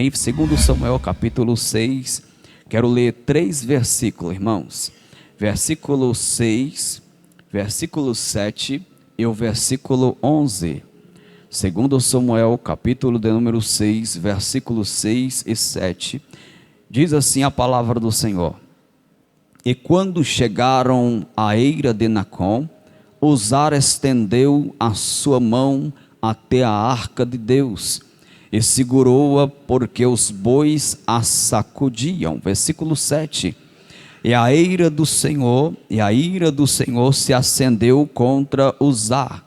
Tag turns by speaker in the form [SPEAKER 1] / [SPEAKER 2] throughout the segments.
[SPEAKER 1] Em 2 Samuel capítulo 6, quero ler 3 versículos, irmãos. Versículo 6, versículo 7 e o versículo 11. 2 Samuel capítulo de número 6, versículos 6 e 7. Diz assim a palavra do Senhor: E quando chegaram à eira de Nacon, Uzá estendeu a sua mão até a arca de Deus e segurou-a, porque os bois a sacudiam. Versículo 7. E a ira do Senhor se acendeu contra Uzá,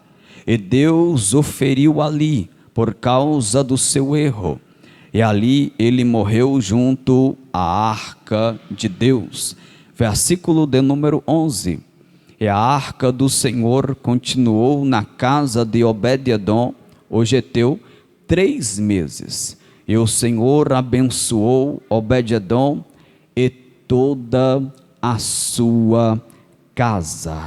[SPEAKER 1] e Deus o feriu ali por causa do seu erro, e ali ele morreu junto à arca de Deus. Versículo de número 11. E a arca do Senhor continuou na casa de Obed-edom, o geteu, 3 meses. E o Senhor abençoou Obed-edom e toda a sua casa.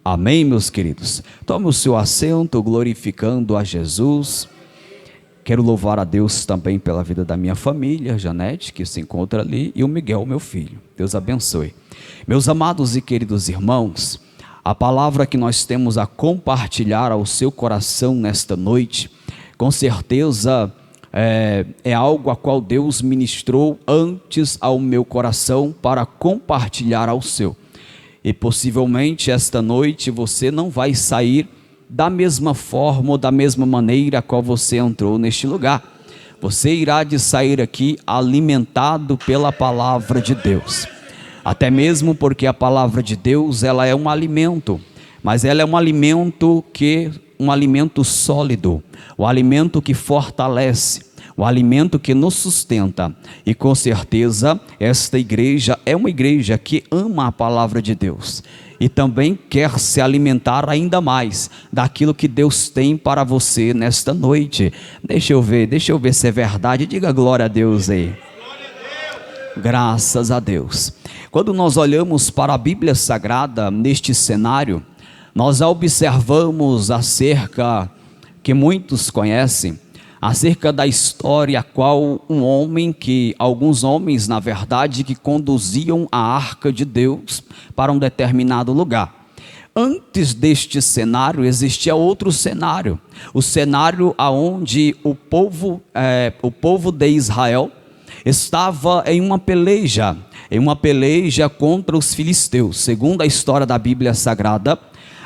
[SPEAKER 1] Amém, meus queridos? Tome o seu assento, glorificando a Jesus. Quero louvar a Deus também pela vida da minha família, Janete, que se encontra ali, e o Miguel, meu filho. Deus abençoe. Meus amados e queridos irmãos, a palavra que nós temos a compartilhar ao seu coração nesta noite, com certeza é algo a qual Deus ministrou antes ao meu coração para compartilhar ao seu. E possivelmente esta noite você não vai sair da mesma forma ou da mesma maneira a qual você entrou neste lugar. Você irá de sair aqui alimentado pela palavra de Deus. Até mesmo porque a palavra de Deus, ela é um alimento, mas ela é um alimento sólido, o alimento que fortalece, o alimento que nos sustenta. E com certeza esta igreja é uma igreja que ama a palavra de Deus e também quer se alimentar ainda mais daquilo que Deus tem para você nesta noite. Deixa eu ver se é verdade. Diga glória a Deus aí. Graças a Deus. Quando nós olhamos para a Bíblia Sagrada neste cenário, nós observamos que muitos conhecem, acerca da história a qual alguns homens, na verdade, que conduziam a arca de Deus para um determinado lugar. Antes deste cenário existia outro cenário, o cenário aonde o povo de Israel estava em uma peleja contra os filisteus. Segundo a história da Bíblia Sagrada,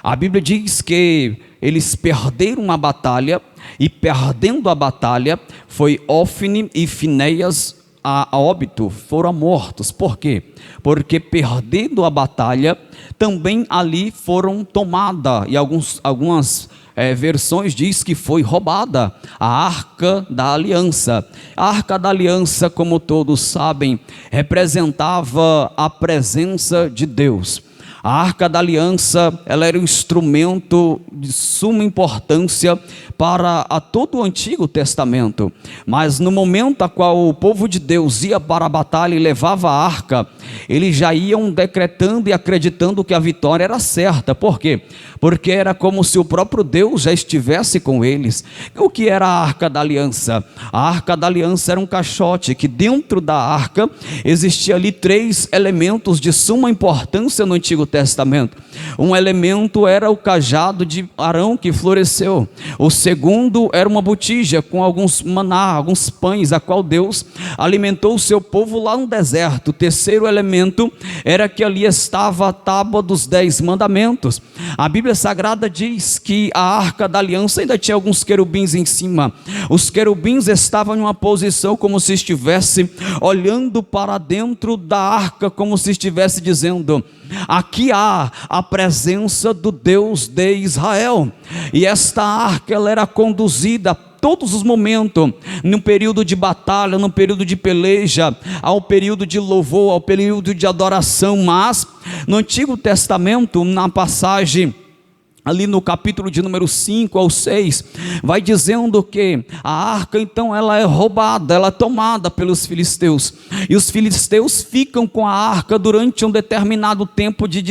[SPEAKER 1] a Bíblia diz que eles perderam a batalha, e perdendo a batalha, foi Ofni e Finéias a óbito, foram mortos. Por quê? Porque perdendo a batalha, também ali foram tomada, e algumas versões diz que foi roubada a Arca da Aliança. A Arca da Aliança, como todos sabem, representava a presença de Deus. A Arca da Aliança, ela era um instrumento de suma importância para todo o Antigo Testamento, mas no momento a qual o povo de Deus ia para a batalha e levava a arca, eles já iam decretando e acreditando que a vitória era certa. Por quê? Porque era como se o próprio Deus já estivesse com eles. O que era a Arca da Aliança? A Arca da Aliança era um caixote, que dentro da arca existia ali 3 elementos de suma importância no Antigo Testamento. Um elemento era o cajado de Arão que floresceu. O segundo era uma botija com alguns maná, alguns pães, a qual Deus alimentou o seu povo lá no deserto. O terceiro elemento era que ali estava a tábua dos 10 mandamentos. A Bíblia Sagrada diz que a Arca da Aliança ainda tinha alguns querubins em cima. Os querubins estavam em uma posição como se estivesse olhando para dentro da arca, como se estivesse dizendo: aqui há a presença do Deus de Israel. E esta arca, ela era conduzida todos os momentos, num período de batalha, num período de peleja, ao período de louvor, ao período de adoração. Mas no Antigo Testamento, na passagem ali no capítulo de número 5 ao 6, vai dizendo que a arca então ela é roubada, ela é tomada pelos filisteus, e os filisteus ficam com a arca durante um determinado tempo de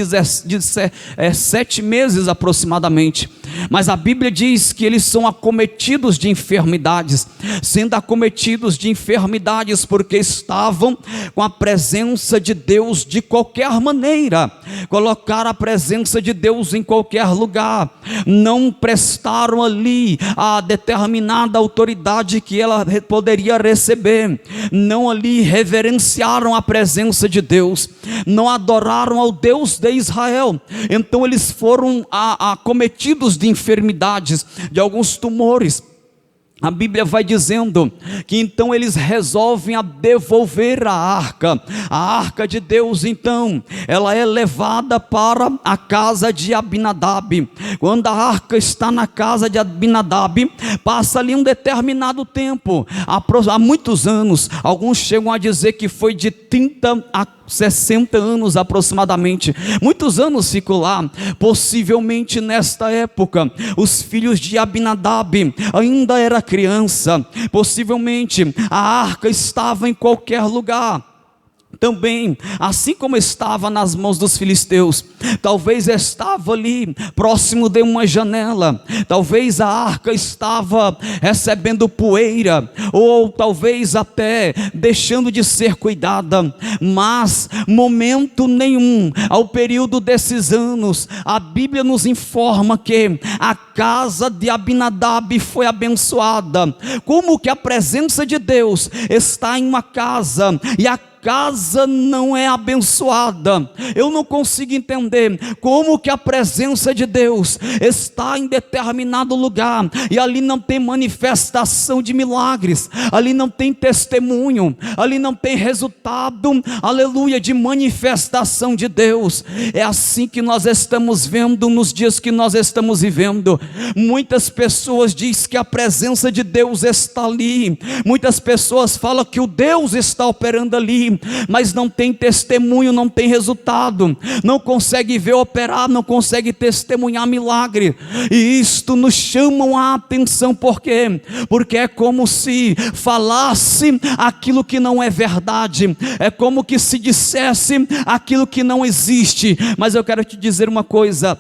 [SPEAKER 1] 7 meses aproximadamente. mas a Bíblia diz que eles são acometidos de enfermidades, sendo acometidos de enfermidades porque estavam com a presença de Deus de qualquer maneira, colocaram a presença de Deus em qualquer lugar, não prestaram ali a determinada autoridade que ela poderia receber, não ali reverenciaram a presença de Deus, não adoraram ao Deus de Israel. Então eles foram acometidos de enfermidades, de alguns tumores. A Bíblia vai dizendo que então eles resolvem a devolver a arca de Deus. Então ela é levada para a casa de Abinadab. Quando a arca está na casa de Abinadab, passa ali um determinado tempo, há muitos anos, alguns chegam a dizer que foi de 30 a 60 anos aproximadamente, muitos anos ficou lá. Possivelmente nesta época, os filhos de Abinadab ainda era criança, possivelmente a arca estava em qualquer lugar. Também, assim como estava nas mãos dos filisteus, talvez estava ali próximo de uma janela, talvez a arca estava recebendo poeira, ou talvez até deixando de ser cuidada, mas momento nenhum, ao período desses anos, a Bíblia nos informa que a casa de Abinadab foi abençoada. Como que a presença de Deus está em uma casa e a casa não é abençoada? Eu não consigo entender como que a presença de Deus está em determinado lugar e ali não tem manifestação de milagres, ali não tem testemunho, ali não tem resultado, aleluia, de manifestação de Deus. É assim que nós estamos vendo nos dias que nós estamos vivendo. Muitas pessoas dizem que a presença de Deus está ali, muitas pessoas falam que o Deus está operando ali, mas não tem testemunho, não tem resultado, não consegue ver operar, não consegue testemunhar milagre. E isto nos chama a atenção. Por quê? Porque é como se falasse aquilo que não é verdade, é como que se dissesse aquilo que não existe. Mas eu quero te dizer uma coisa: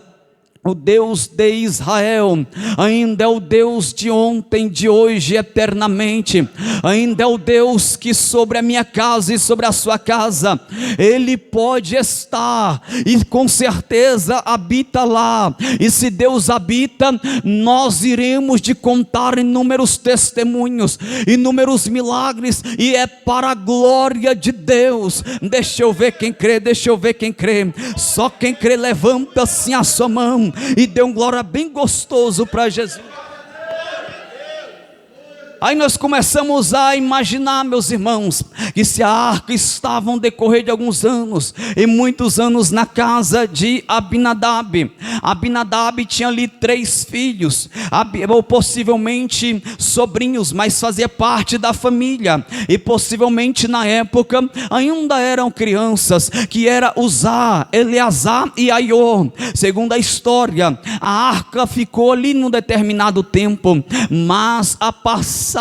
[SPEAKER 1] o Deus de Israel ainda é o Deus de ontem, de hoje, eternamente. Ainda é o Deus que sobre a minha casa e sobre a sua casa, Ele pode estar, e com certeza habita lá. E se Deus habita, nós iremos de contar inúmeros testemunhos, inúmeros milagres, e é para a glória de Deus. Deixa eu ver quem crê, deixa eu ver quem crê. Só quem crê levanta assim a sua mão e dê um glória bem gostoso para Jesus. Aí nós começamos a imaginar, meus irmãos, que se a arca estava no decorrer de alguns anos, e muitos anos na casa de Abinadab. Abinadab tinha ali 3 filhos, ou possivelmente sobrinhos, mas fazia parte da família, e possivelmente na época ainda eram crianças, que era Uzá, Eleazar e Aiô. Segundo a história, a arca ficou ali num determinado tempo, mas a passasse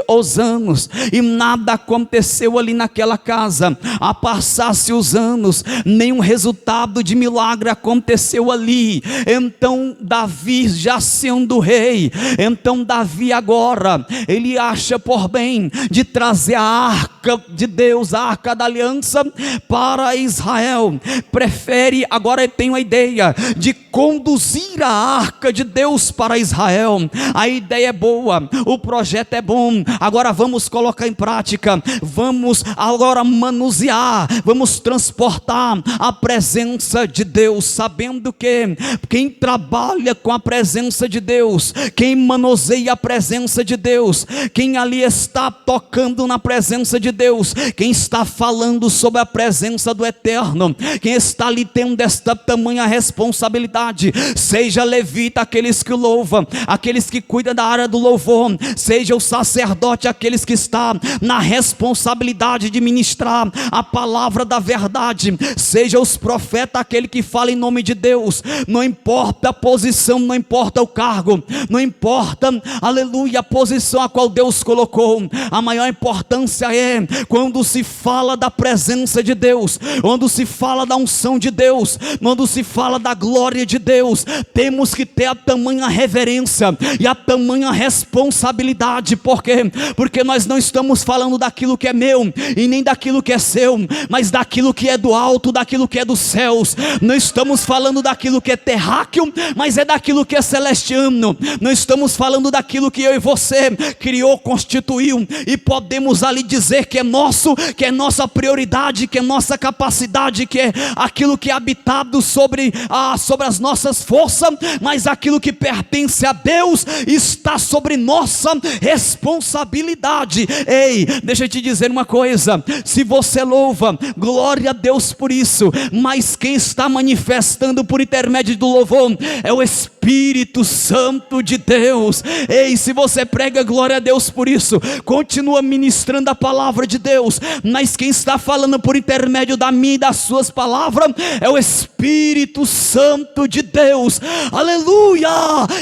[SPEAKER 1] os anos e nada aconteceu ali naquela casa. A passasse os anos, nenhum resultado de milagre aconteceu ali. Então Davi, já sendo rei, então Davi agora, ele acha por bem de trazer a arca de Deus, a arca da aliança para Israel. Prefere, agora ele tem uma ideia de conduzir a arca de Deus para Israel. A ideia é boa, o projeto é bom, agora vamos colocar em prática, vamos agora manusear, vamos transportar a presença de Deus, sabendo que quem trabalha com a presença de Deus, quem manuseia a presença de Deus, quem ali está tocando na presença de Deus, quem está falando sobre a presença do Eterno, quem está ali tendo esta tamanha responsabilidade, seja levita, aqueles que louvam, aqueles que cuidam da área do louvor, seja seja o sacerdote aqueles que estão na responsabilidade de ministrar a palavra da verdade, seja os profetas aquele que fala em nome de Deus. Não importa a posição, não importa o cargo, não importa, aleluia, a posição a qual Deus colocou. A maior importância é quando se fala da presença de Deus, quando se fala da unção de Deus, quando se fala da glória de Deus. Temos que ter a tamanha reverência e a tamanha responsabilidade. Por quê? Porque nós não estamos falando daquilo que é meu e nem daquilo que é seu, mas daquilo que é do alto, daquilo que é dos céus. Não estamos falando daquilo que é terráqueo, mas é daquilo que é celestiano. Não estamos falando daquilo que eu e você criou, constituiu e podemos ali dizer que é nosso, que é nossa prioridade, que é nossa capacidade, que é aquilo que é habitado sobre as nossas forças, mas aquilo que pertence a Deus está sobre nossa responsabilidade. Ei, deixa eu te dizer uma coisa: se você louva, glória a Deus por isso, mas quem está manifestando por intermédio do louvor é o Espírito Santo de Deus. Ei, se você prega, glória a Deus por isso, continua ministrando a palavra de Deus, mas quem está falando por intermédio da minha e das suas palavras é o Espírito Santo de Deus. Aleluia!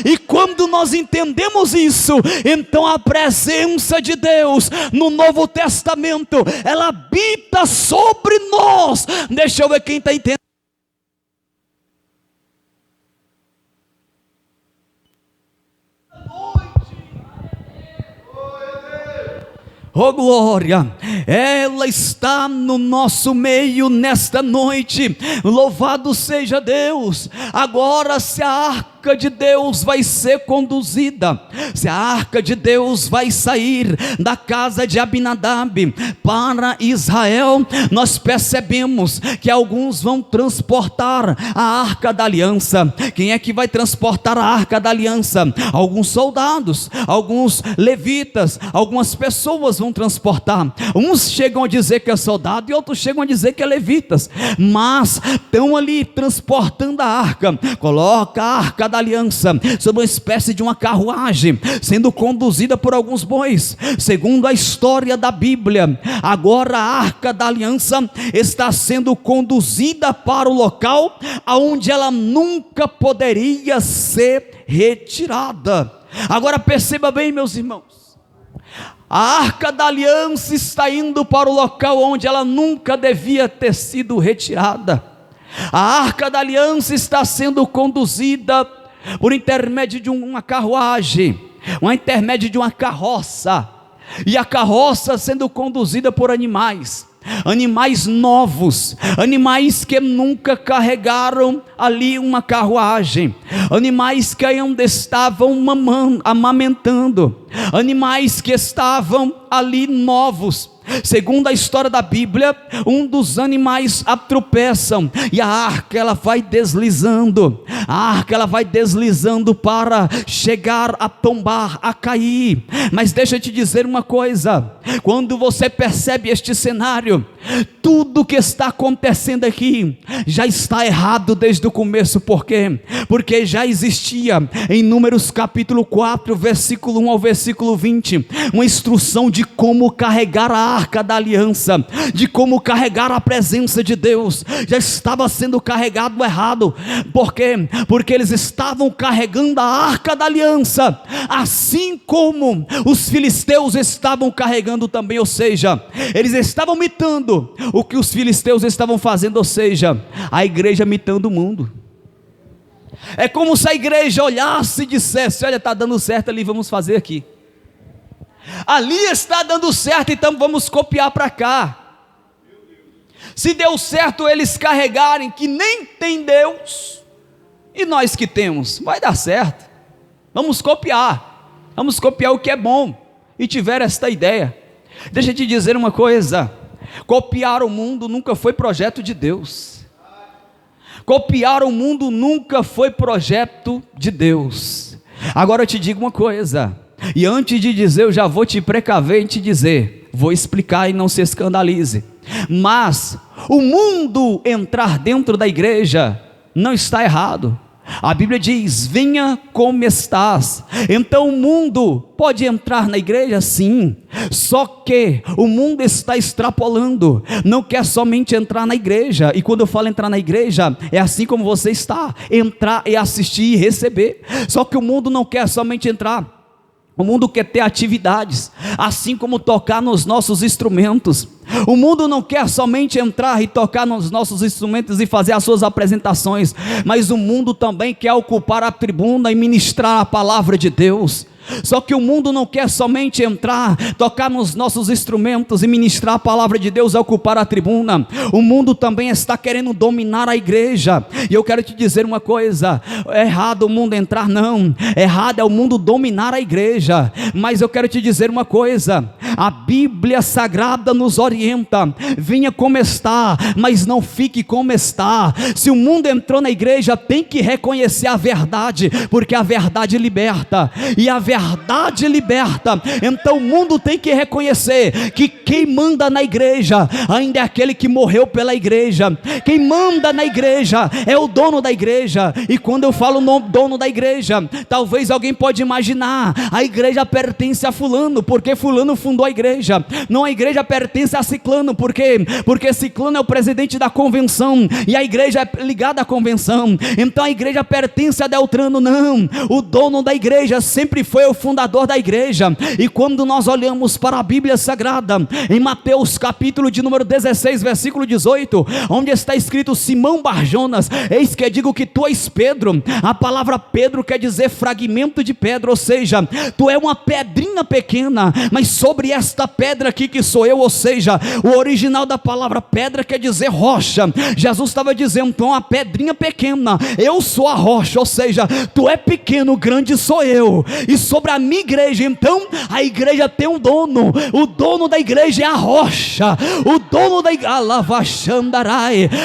[SPEAKER 1] E quando nós entendemos isso, então a presença de Deus no Novo Testamento, ela habita sobre nós. Deixa eu ver quem está entendendo. Oh glória, ela está no nosso meio nesta noite. Louvado seja Deus. Agora, se a arca de Deus vai ser conduzida, se a arca de Deus vai sair da casa de Abinadab para Israel, nós percebemos que alguns vão transportar a arca da aliança. Quem é que vai transportar a arca da aliança? Alguns soldados, alguns levitas, algumas pessoas vão transportar. Uns chegam a dizer que é soldado e outros chegam a dizer que é levitas, mas estão ali transportando a arca. Coloca a arca da aliança sobre uma espécie de uma carruagem, sendo conduzida por alguns bois. Segundo a história da Bíblia, agora a arca da aliança está sendo conduzida para o local aonde ela nunca poderia ser retirada. Agora perceba bem, meus irmãos, a arca da aliança está indo para o local onde ela nunca devia ter sido retirada. A arca da aliança está sendo conduzida por intermédio de uma carruagem, por intermédio de uma carroça, e a carroça sendo conduzida por animais novos, animais que nunca carregaram ali uma carruagem, animais que ainda estavam amamentando, animais que estavam ali novos. Segundo a história da Bíblia, um dos animais tropeçam e a arca ela vai deslizando, para chegar a tombar, a cair. Mas deixa eu te dizer uma coisa: quando você percebe este cenário, tudo que está acontecendo aqui já está errado desde o começo. Por quê? Porque já existia em Números capítulo 4, versículo 1 ao versículo 20, uma instrução de como carregar a arca da aliança, de como carregar a presença de Deus. Já estava sendo carregado errado. Por quê? Porque eles estavam carregando a arca da aliança, assim como os filisteus estavam carregando também, ou seja, eles estavam imitando o que os filisteus estavam fazendo, ou seja, a igreja imitando o mundo. É como se a igreja olhasse e dissesse: olha, está dando certo ali, vamos fazer aqui. Ali está dando certo, então vamos copiar para cá. Se deu certo eles carregarem que nem tem Deus, e nós que temos, vai dar certo. Vamos copiar o que é bom. E tiver esta ideia. Deixa eu te dizer uma coisa: copiar o mundo nunca foi projeto de Deus. Copiar o mundo nunca foi projeto de Deus. Agora eu te digo uma coisa, e antes de dizer, eu já vou te precaver e te dizer, vou explicar e não se escandalize. Mas o mundo entrar dentro da igreja não está errado. A Bíblia diz: venha como estás. Então o mundo pode entrar na igreja? Sim, só que o mundo está extrapolando, não quer somente entrar na igreja. E quando eu falo entrar na igreja, é assim como você está: entrar e assistir e receber. Só que o mundo não quer somente entrar, o mundo quer ter atividades, assim como tocar nos nossos instrumentos. O mundo não quer somente entrar e tocar nos nossos instrumentos e fazer as suas apresentações, mas o mundo também quer ocupar a tribuna e ministrar a palavra de Deus. Só que o mundo não quer somente entrar, tocar nos nossos instrumentos e ministrar a palavra de Deus, ocupar a tribuna. O mundo também está querendo dominar a igreja. E eu quero te dizer uma coisa: é errado o mundo entrar? Não, errado é o mundo dominar a igreja. Mas eu quero te dizer uma coisa: a Bíblia Sagrada nos orienta: venha como está, mas não fique como está. Se o mundo entrou na igreja, tem que reconhecer a verdade, porque a verdade liberta, e a verdade liberta. Então o mundo tem que reconhecer que quem manda na igreja ainda é aquele que morreu pela igreja. Quem manda na igreja é o dono da igreja. E quando eu falo no dono da igreja, talvez alguém pode imaginar: a igreja pertence a fulano, porque fulano fundou a igreja. Não, a igreja pertence a ciclano, porque ciclano é o presidente da convenção, e a igreja é ligada à convenção. Então a igreja pertence a Deltrano. Não, o dono da igreja sempre foi o fundador da igreja. E quando nós olhamos para a Bíblia Sagrada, em Mateus capítulo de número 16, versículo 18, onde está escrito: Simão Barjonas, eis que digo que tu és Pedro. A palavra Pedro quer dizer fragmento de pedra, ou seja, tu é uma pedrinha pequena, mas sobre esta pedra aqui que sou eu, ou seja, o original da palavra pedra quer dizer rocha. Jesus estava dizendo: então, uma pedrinha pequena, eu sou a rocha, ou seja, tu é pequeno, grande sou eu. E sobre a minha igreja, então, a igreja tem um dono. O dono da igreja é a rocha. O dono da igreja,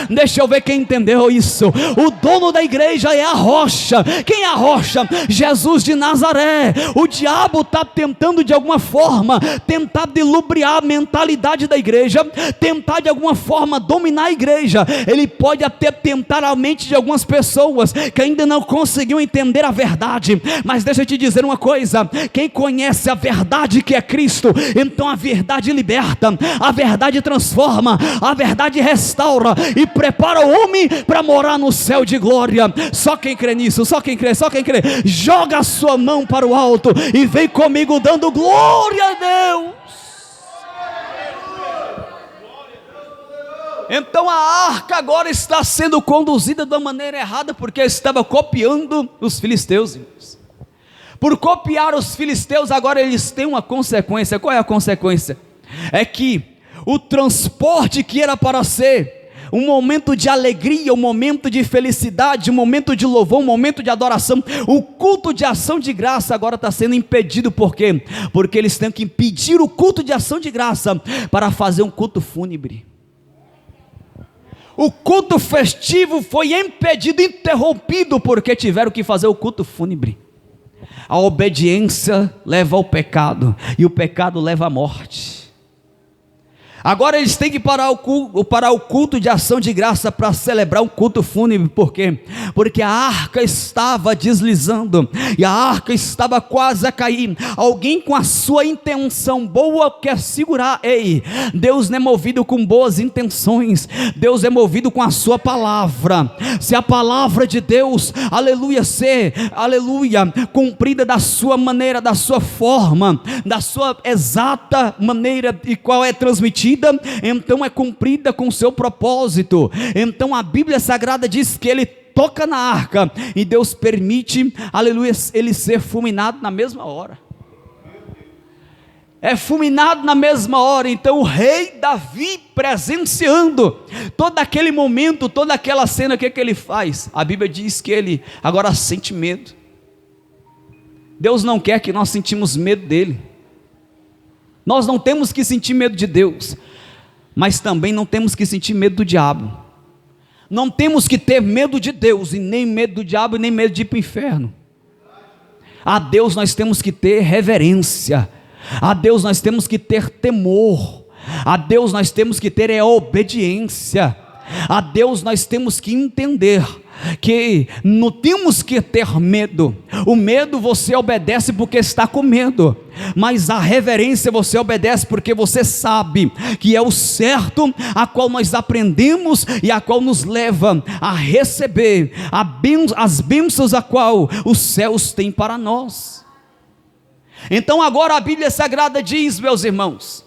[SPEAKER 1] deixa eu ver quem entendeu isso. O dono da igreja é a rocha. Quem é a rocha? Jesus de Nazaré. O diabo está tentando de alguma forma, tentar dilubriar a mentalidade da igreja, tentar de alguma forma dominar a igreja. Ele pode até tentar a mente de algumas pessoas que ainda não conseguiu entender a verdade, mas deixa eu te dizer uma coisa: quem conhece a verdade que é Cristo, então a verdade liberta, a verdade transforma, a verdade restaura e prepara o homem para morar no céu de glória. Só quem crê nisso, só quem crê, joga a sua mão para o alto e vem comigo dando glória a Deus. Então a arca agora está sendo conduzida da maneira errada, porque estava copiando os filisteus. Por copiar os filisteus, agora eles têm uma consequência. Qual é a consequência? É que o transporte que era para ser um momento de alegria, um momento de felicidade, um momento de louvor, um momento de adoração, o culto de ação de graça agora está sendo impedido. Por quê? Porque eles têm que impedir o culto de ação de graça para fazer um culto fúnebre. O culto festivo foi impedido, interrompido, porque tiveram que fazer o culto fúnebre. A obediência leva ao pecado, e o pecado leva à morte. Agora eles têm que parar o culto de ação de graça para celebrar um culto fúnebre. Por quê? Porque a arca estava deslizando, e a arca estava quase a cair. Alguém com a sua intenção boa quer segurar. Ei, Deus não é movido com boas intenções, Deus é movido com a sua palavra. Se a palavra de Deus, aleluia, ser, aleluia, cumprida da sua maneira, da sua forma, da sua exata maneira e qual é transmitida, então é cumprida com o seu propósito. Então a Bíblia Sagrada diz que ele toca na arca e Deus permite, aleluia, ele ser fulminado na mesma hora. É fulminado na mesma hora. Então o rei Davi, presenciando todo aquele momento, toda aquela cena, o que ele faz? A Bíblia diz que ele agora sente medo. Deus não quer que nós sentimos medo dele. Nós não temos que sentir medo de Deus, mas também não temos que sentir medo do diabo. Não temos que ter medo de Deus, e nem medo do diabo, e nem medo de ir para o inferno. A Deus nós temos que ter reverência, a Deus nós temos que ter temor, a Deus nós temos que ter obediência, a Deus nós temos que entender que não temos que ter medo. O medo você obedece porque está com medo, mas a reverência você obedece porque você sabe que é o certo, a qual nós aprendemos e a qual nos leva a receber as bênçãos a qual os céus têm para nós. Então agora a Bíblia Sagrada diz, meus irmãos,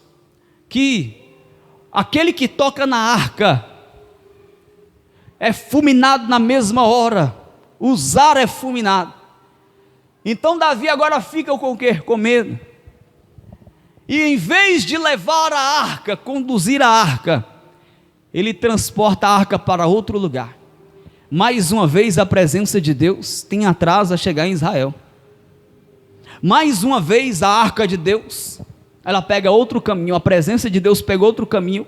[SPEAKER 1] que aquele que toca na arca é fulminado na mesma hora. Uzar é fulminado. Então Davi agora fica com o quê? Com medo. E em vez de levar a arca, conduzir a arca, ele transporta a arca para outro lugar. Mais uma vez a presença de Deus tem atraso a chegar em Israel. Mais uma vez a arca de Deus, ela pega outro caminho. A presença de Deus pega outro caminho,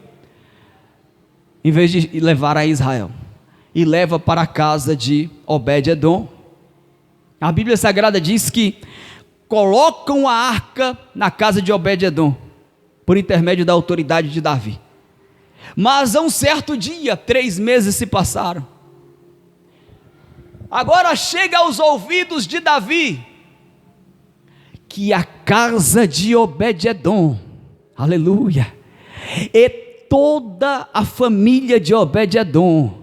[SPEAKER 1] em vez de levar a Israel, e leva para a casa de Obed-edom. A Bíblia Sagrada diz que colocam a arca na casa de Obed-edom, por intermédio da autoridade de Davi. Mas a um certo dia, 3 meses se passaram, agora chega aos ouvidos de Davi, que a casa de Obed-edom, aleluia, e toda a família de Obed-edom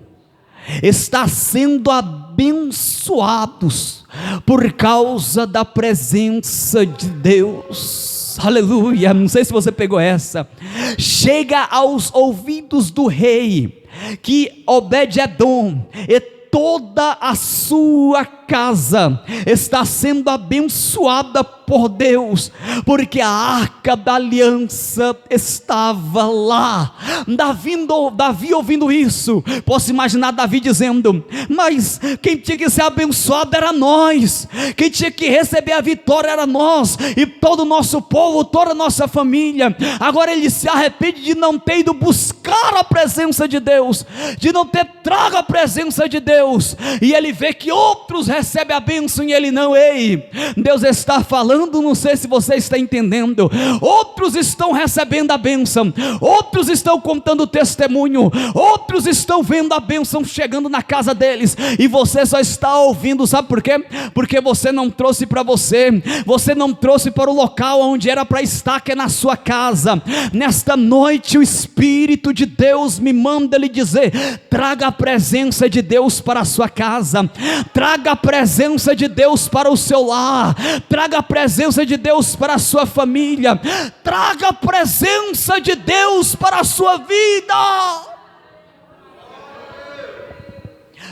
[SPEAKER 1] está sendo abençoados por causa da presença de Deus, aleluia. Não sei se você pegou essa. Chega aos ouvidos do rei que Obed-edom e toda a sua casa está sendo abençoada por Deus, porque a arca da aliança estava lá. Davi ouvindo isso, posso imaginar Davi dizendo: mas quem tinha que ser abençoado era nós, quem tinha que receber a vitória era nós, e todo o nosso povo, toda a nossa família. Agora ele se arrepende de não ter ido buscar a presença de Deus, de não ter trago a presença de Deus, e ele vê que outros recebem a bênção e ele não. Ei, Deus está falando, não sei se você está entendendo. Outros estão recebendo a bênção, outros estão contando testemunho, outros estão vendo a bênção chegando na casa deles, e você só está ouvindo. Sabe por quê? Porque você não trouxe para você, você não trouxe para o local onde era para estar, que é na sua casa. Nesta noite o Espírito de Deus me manda lhe dizer: traga a presença de Deus para a sua casa, traga a presença de Deus para o seu lar, traga a presença de Deus para a sua família, traga a presença de Deus para a sua vida.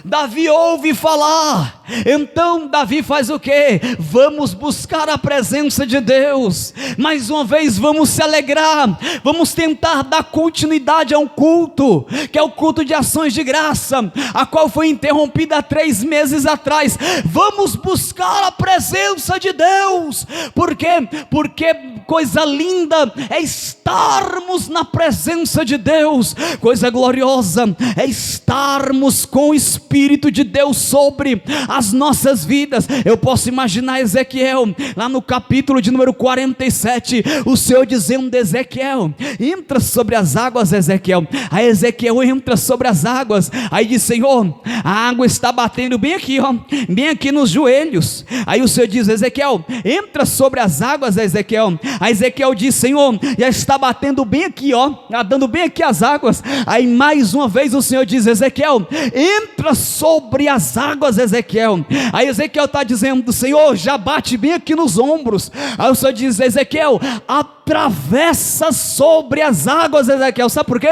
[SPEAKER 1] Davi ouve falar, então Davi faz o quê? Vamos buscar a presença de Deus, mais uma vez vamos se alegrar, vamos tentar dar continuidade a um culto, que é o culto de ações de graça, a qual foi interrompida há 3 meses atrás. Vamos buscar a presença de Deus. Por quê? Porque coisa linda é estarmos na presença de Deus, coisa gloriosa é estarmos com o Espírito de Deus sobre as nossas vidas. Eu posso imaginar Ezequiel, lá no capítulo de número 47, o Senhor dizendo: Ezequiel, entra sobre as águas, Ezequiel. Aí Ezequiel entra sobre as águas, aí diz: Senhor, a água está batendo bem aqui, ó, bem aqui nos joelhos. Aí o Senhor diz: Ezequiel, entra sobre as águas, Ezequiel. Aí Ezequiel diz: Senhor, já está batendo bem aqui, ó, dando bem aqui as águas. Aí mais uma vez o Senhor diz: Ezequiel, entra sobre as águas, Ezequiel. Aí Ezequiel está dizendo: Senhor, já bate bem aqui nos ombros. Aí o Senhor diz: Ezequiel, atravessa sobre as águas, Ezequiel. Sabe por quê?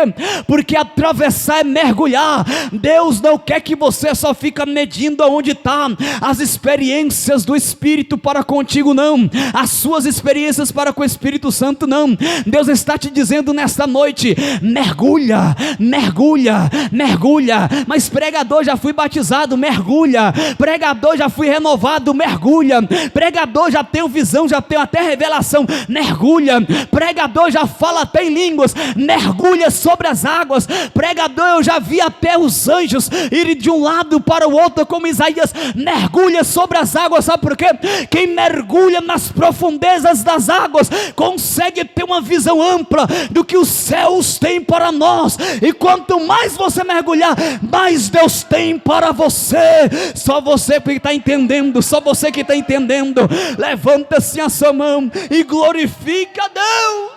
[SPEAKER 1] Porque atravessar é mergulhar. Deus não quer que você só fica medindo aonde está as experiências do Espírito para contigo, não, as suas experiências para com o Espírito Santo, não. Deus está te dizendo nesta noite: mergulha, mergulha, mergulha. Mas pregador, já fui batizado, mergulha. Pregador, já fui renovado, mergulha. Pregador, já tenho visão, já tenho até revelação, mergulha. pregador já fala até em línguas, mergulha sobre as águas, pregador, eu já vi até os anjos irem de um lado para o outro, como Isaías, mergulha sobre as águas. Sabe por quê? Quem mergulha nas profundezas das águas, consegue ter uma visão ampla do que os céus têm para nós, e quanto mais você mergulhar, mais Deus tem para você. Só você que está entendendo, só você que está entendendo, levanta assim a sua mão e glorifica a Deus.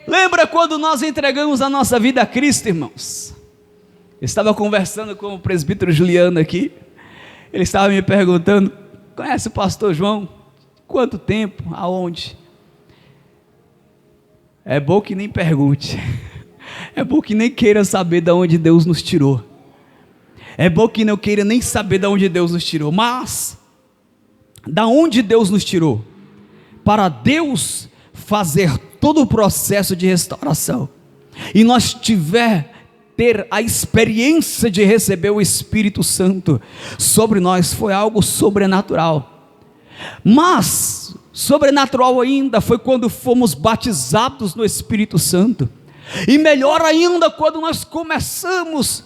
[SPEAKER 1] Lembra quando nós entregamos a nossa vida a Cristo, irmãos? Eu estava conversando com o presbítero Juliano aqui, ele estava me perguntando, conhece o pastor João? Quanto tempo? Aonde? É bom que nem pergunte, é bom que nem queira saber de onde Deus nos tirou, é bom que não queira nem saber de onde Deus nos tirou, mas, da onde Deus nos tirou, para Deus fazer todo o processo de restauração, e nós ter a experiência de receber o Espírito Santo sobre nós, foi algo sobrenatural. Mas sobrenatural ainda foi quando fomos batizados no Espírito Santo, e melhor ainda quando nós começamos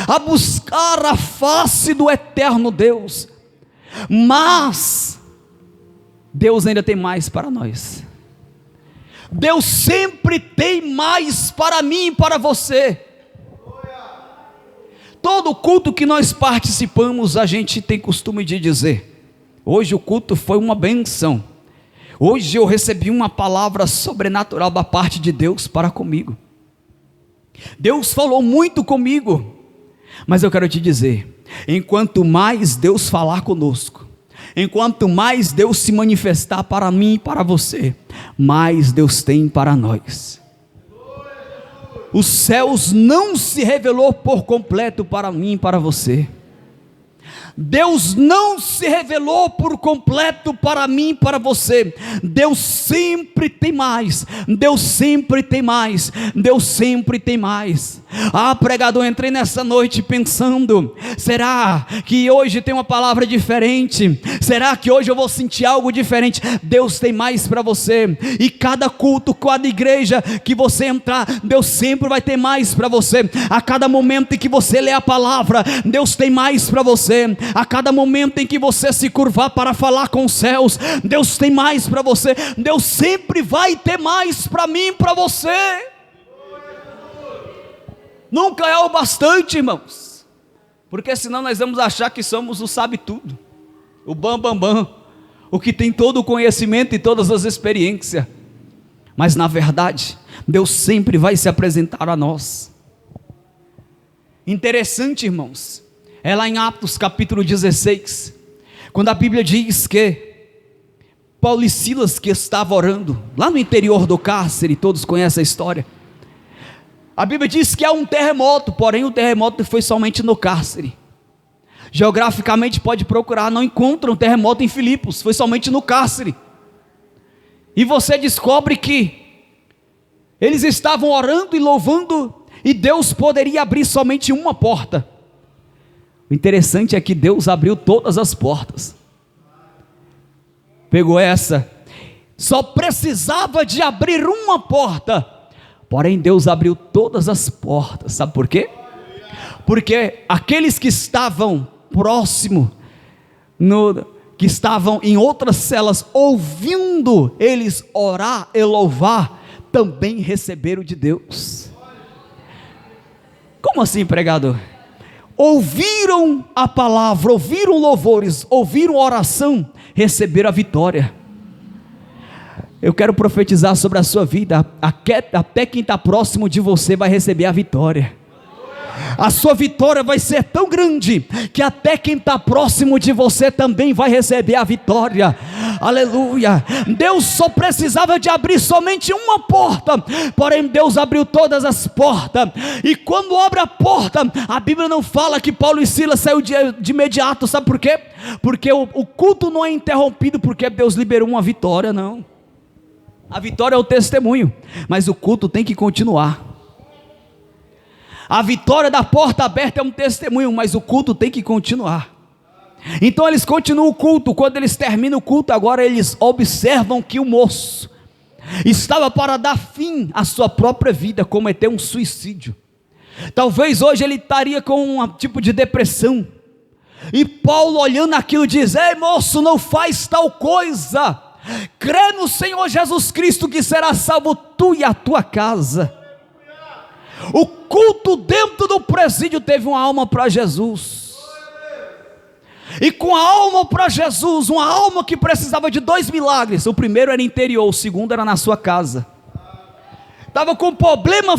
[SPEAKER 1] a buscar a face do eterno Deus. Mas Deus ainda tem mais para nós. Deus sempre tem mais para mim e para você. Todo culto que nós participamos, a gente tem costume de dizer: hoje o culto foi uma benção, hoje eu recebi uma palavra sobrenatural da parte de Deus para comigo. Deus falou muito comigo, mas eu quero te dizer, enquanto mais Deus falar conosco, enquanto mais Deus se manifestar para mim e para você, mais Deus tem para nós. Os céus não se revelou por completo para mim e para você. Deus não se revelou por completo para mim e para você. Deus sempre tem mais, Deus sempre tem mais, Deus sempre tem mais. Ah, pregador, entrei nessa noite pensando, será que hoje tem uma palavra diferente? Será que hoje eu vou sentir algo diferente? Deus tem mais para você, e cada culto, cada igreja que você entrar, Deus sempre vai ter mais para você. A cada momento em que você lê a palavra, Deus tem mais para você. A cada momento em que você se curvar para falar com os céus, Deus tem mais para você. Deus sempre vai ter mais para mim e para você. Nunca é o bastante, irmãos, porque senão nós vamos achar que somos o sabe tudo, o bam bam bam, o que tem todo o conhecimento e todas as experiências. Mas na verdade, Deus sempre vai se apresentar a nós. Interessante, irmãos, é lá em Atos capítulo 16, quando a Bíblia diz que Paulo e Silas, que estavam orando lá no interior do cárcere, todos conhecem a história. A Bíblia diz que há um terremoto, porém o terremoto foi somente no cárcere. Geograficamente pode procurar, não encontra um terremoto em Filipos, foi somente no cárcere. E você descobre que eles estavam orando e louvando, e Deus poderia abrir somente uma porta. O interessante é que Deus abriu todas as portas. Pegou essa? Só precisava de abrir uma porta, porém Deus abriu todas as portas. Sabe por quê? Porque aqueles que estavam próximo, que estavam em outras celas, ouvindo eles orar e louvar, também receberam de Deus. Como assim, pregador? Ouviram a palavra, ouviram louvores, ouviram oração, receberam a vitória. Eu quero profetizar sobre a sua vida, até quem está próximo de você vai receber a vitória. A sua vitória vai ser tão grande, que até quem está próximo de você também vai receber a vitória. Aleluia. Deus só precisava de abrir somente uma porta, porém Deus abriu todas as portas. E quando abre a porta, a Bíblia não fala que Paulo e Silas saiu de imediato. Sabe por quê? Porque o culto não é interrompido porque Deus liberou uma vitória, não. A vitória é o testemunho, mas o culto tem que continuar. A vitória da porta aberta é um testemunho, mas o culto tem que continuar. Então eles continuam o culto. Quando eles terminam o culto, agora eles observam que o moço estava para dar fim à sua própria vida, cometer um suicídio. Talvez hoje ele estaria com um tipo de depressão. E Paulo, olhando aquilo, diz: ei moço, não faz tal coisa, crê no Senhor Jesus Cristo que será salvo tu e a tua casa. O culto dentro do presídio teve uma alma para Jesus. E com a alma para Jesus, uma alma que precisava de 2 milagres. O primeiro era interior, o segundo era na sua casa. Estava com um problema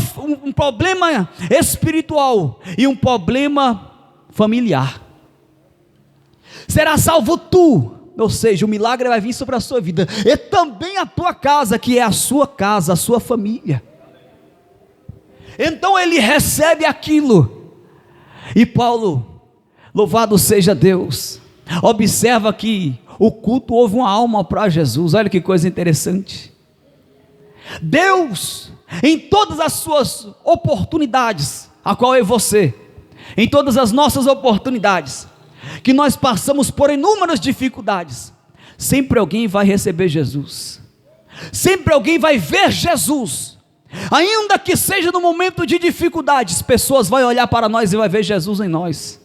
[SPEAKER 1] espiritual e um problema familiar. Será salvo tu, ou seja, o milagre vai vir sobre a sua vida, e também a tua casa, que é a sua casa, a sua família. Então ele recebe aquilo, e Paulo, louvado seja Deus, observa que o culto houve uma alma para Jesus. Olha que coisa interessante. Deus, em todas as suas oportunidades, a qual é você, em todas as nossas oportunidades, que nós passamos por inúmeras dificuldades, sempre alguém vai receber Jesus, sempre alguém vai ver Jesus, ainda que seja no momento de dificuldades, pessoas vão olhar para nós e vai ver Jesus em nós.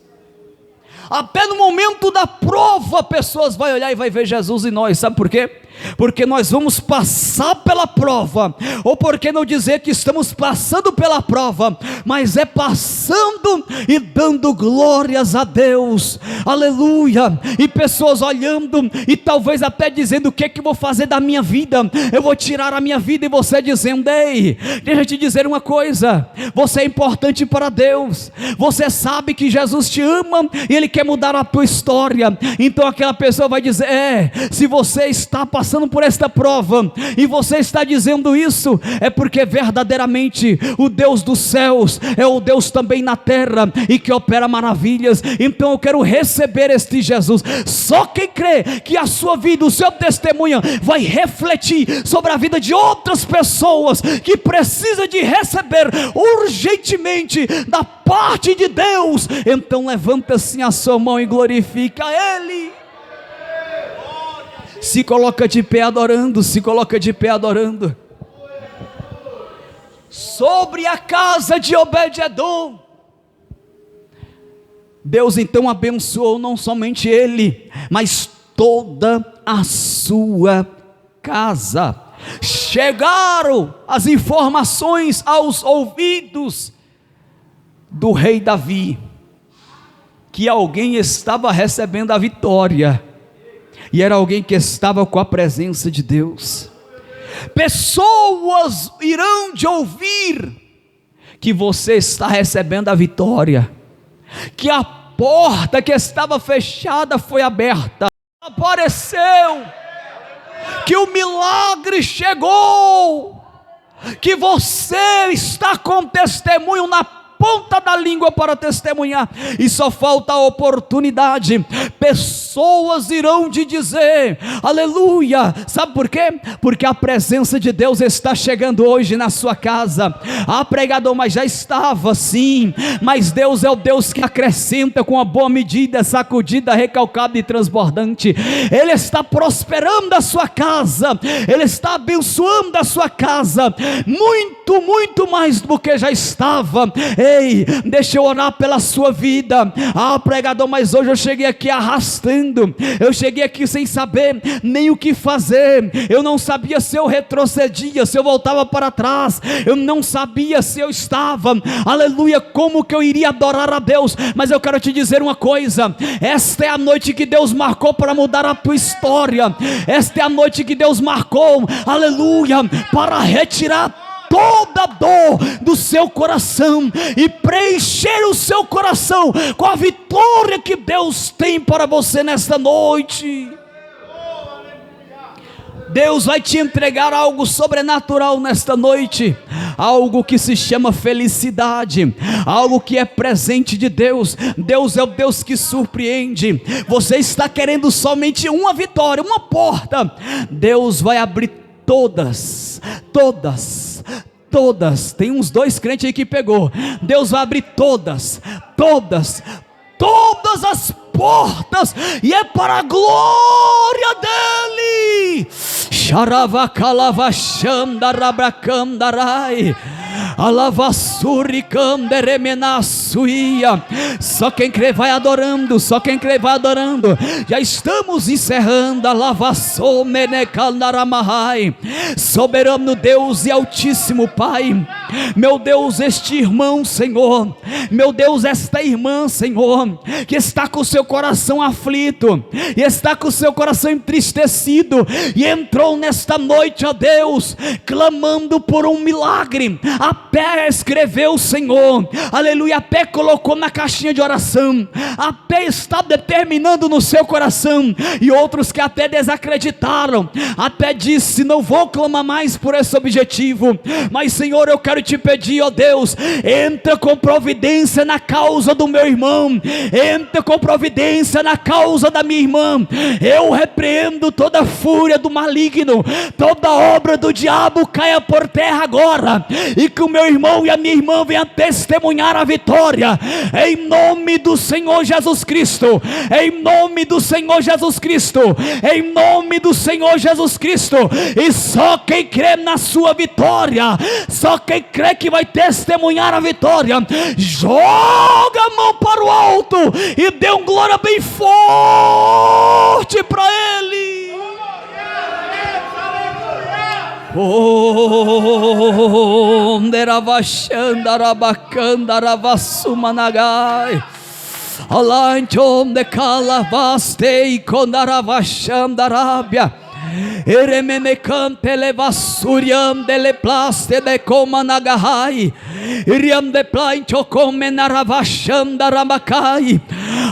[SPEAKER 1] Até no momento da prova, pessoas vão olhar e vai ver Jesus em nós. Sabe por quê? Porque nós vamos passar pela prova, ou por que não dizer que estamos passando pela prova, mas é passando e dando glórias a Deus, aleluia, e pessoas olhando, e talvez até dizendo: o que é que eu vou fazer da minha vida? Eu vou tirar a minha vida, e você dizendo: ei, deixa eu te dizer uma coisa, você é importante para Deus, você sabe que Jesus te ama, e Ele quer mudar a tua história. Então aquela pessoa vai dizer: se você está passando por esta prova, e você está dizendo isso, é porque verdadeiramente o Deus dos céus é o Deus também na terra, e que opera maravilhas. Então eu quero receber este Jesus. Só quem crê que a sua vida, o seu testemunho vai refletir sobre a vida de outras pessoas, que precisa de receber urgentemente da parte de Deus, então levanta assim a sua mão e glorifica Ele. Se coloca de pé adorando, se coloca de pé adorando. Sobre a casa de Obed-edom, Deus então abençoou não somente ele, mas toda a sua casa. Chegaram as informações aos ouvidos do rei Davi, que alguém estava recebendo a vitória, e era alguém que estava com a presença de Deus. Pessoas irão de ouvir que você está recebendo a vitória, que a porta que estava fechada foi aberta, apareceu, que o milagre chegou, que você está com testemunho na ponta da língua para testemunhar, e só falta a oportunidade. Pessoas irão te dizer aleluia. Sabe por quê? Porque a presença de Deus está chegando hoje na sua casa. Ah, pregador, mas já estava, sim, mas Deus é o Deus que acrescenta com a boa medida, sacudida, recalcada e transbordante. Ele está prosperando a sua casa, Ele está abençoando a sua casa, muito mais do que já estava. Ei, deixa eu orar pela sua vida. Ah, pregador, mas hoje eu cheguei aqui arrastando, eu cheguei aqui sem saber nem o que fazer, eu não sabia se eu retrocedia, se eu voltava para trás, eu não sabia se eu estava, aleluia, como que eu iria adorar a Deus. Mas eu quero te dizer uma coisa: esta é a noite que Deus marcou para mudar a tua história, esta é a noite que Deus marcou, aleluia, para retirar toda dor do seu coração e preencher o seu coração com a vitória que Deus tem para você nesta noite. Deus vai te entregar algo sobrenatural nesta noite, algo que se chama felicidade, algo que é presente de Deus. Deus é o Deus que surpreende. Você está querendo somente uma vitória, uma porta. Deus vai abrir todas. Tem uns 2 crentes aí que pegou. Deus vai abrir todas as portas, e é para a glória dele. Xaravacalavachandarabracandarai, alavassuricanderemenassuia. Só quem crê vai adorando, só quem crê vai adorando. Já estamos encerrando. Alavassomenecandaramahai. Soberano Deus e Altíssimo Pai, meu Deus, este irmão, Senhor, meu Deus, esta irmã, Senhor, que está com o seu coração aflito, e está com o seu coração entristecido, e entrou nesta noite, ó Deus, clamando por um milagre. A Pé escreveu, Senhor, aleluia, a Pé colocou na caixinha de oração, a Pé está determinando no seu coração, e outros que até desacreditaram, a Pé disse: não vou clamar mais por esse objetivo, mas Senhor, eu quero te pedir, ó Deus, entra com providência na causa do meu irmão, entra com providência na causa da minha irmã. Eu repreendo toda a fúria do maligno, toda obra do diabo caia por terra agora, e que o meu irmão e a minha irmã venham testemunhar a vitória, em nome do Senhor Jesus Cristo, em nome do Senhor Jesus Cristo, em nome do Senhor Jesus Cristo. E só quem crê na sua vitória, só quem crê que vai testemunhar a vitória, joga a mão para o alto e dê um glória bem forte para Ele. Oh, Neravachandarabacandarabassumanagai, Alanchom de Calavaste e Condaravachandarabia, Erememecante levassuriam de leplaste de comanagahai, Iriam de plancho comenaravachandaramacai.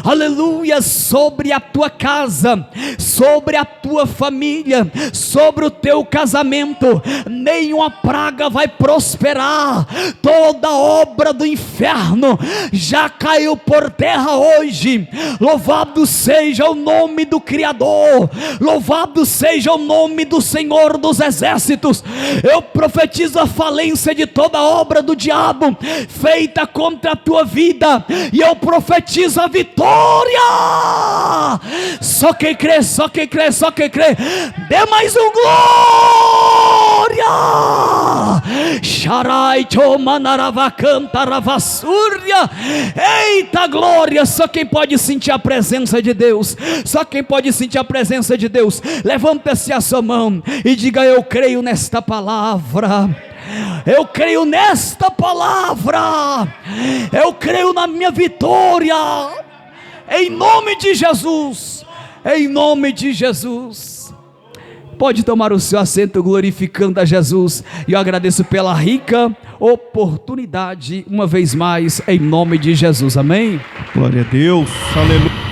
[SPEAKER 1] Aleluia, sobre a tua casa, sobre a tua família, sobre o teu casamento, nenhuma praga vai prosperar. Toda obra do inferno já caiu por terra hoje. Louvado seja o nome do Criador, louvado seja o nome do Senhor dos Exércitos. Eu profetizo a falência de toda obra do diabo feita contra a tua vida, e eu profetizo a vitória. Só quem crê, só quem crê, só quem crê, dê mais um glória. Sharai chomanaravacantaravassurya. Eita glória. Só quem pode sentir a presença de Deus, só quem pode sentir a presença de Deus, levanta-se a sua mão e diga: eu creio nesta palavra, eu creio nesta palavra, eu creio na minha vitória, em nome de Jesus, em nome de Jesus. Pode tomar o seu assento glorificando a Jesus, e eu agradeço pela rica oportunidade uma vez mais, em nome de Jesus, amém?
[SPEAKER 2] Glória a Deus, aleluia.